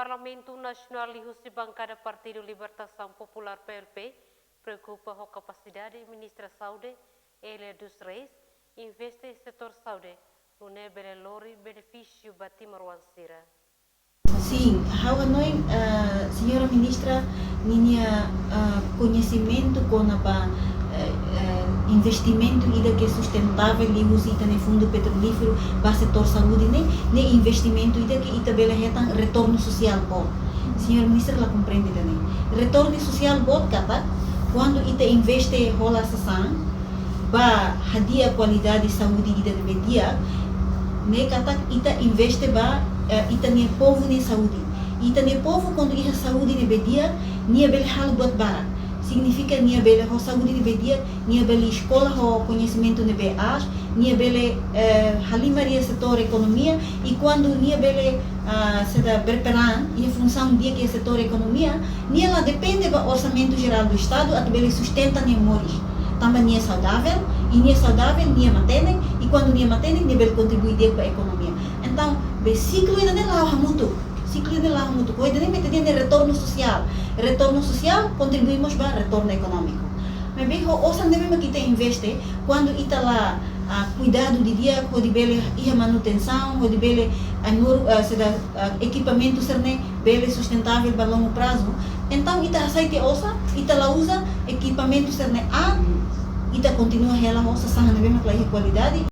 Parlamento Nacional e a bancada Partido Libertação Popular PLP preocupa com a capacidade de ministra saúde e dos reis investe em setor saúde no nebelelori benefício batimaruan sira. Sim, how noi, senhora ministra, minha conhecimento com investimento ida que é sustentável e usa no fundo petrolífero para o setor saúde nem investimento ida que ita bela retorno social bom. Senhora ministra lá compreende também. Retorno social bom kata quando ita investe rola sasan ba hadia qualidade de saúde ida de dia ne kata ita investe ba ita ne povo ne saúde. Ita ne povo quando ita saúde ne bedia nia bel hal buat bara. Significa nia bele ho saúde ne bedia, nia bele escola ho conhecimento ne beas, nia bele halimaria setor economia e quando nia bele se da berperan e função dia que é setor economia, nia lá depende do orçamento geral do estado, a bele sustenta ne moris. Também nia saudável e nia saudável nia mantém e quando nia mantém nia bele contribui para a economia. Então, be ciclo ainda não lá muito. Ciclo de lá muito coisa, nem metade de retorno social. Retorno social contribuímos para retorno econômico. Mas bem, ouça nem que te investe quando está lá cuidado de dia, quando bele a manutenção, quando bele equipamento serne bele sustentável para longo prazo. Então ita aceita ouça, ita lá usa equipamento serne ita continua ela ouça sahana bem qualidade.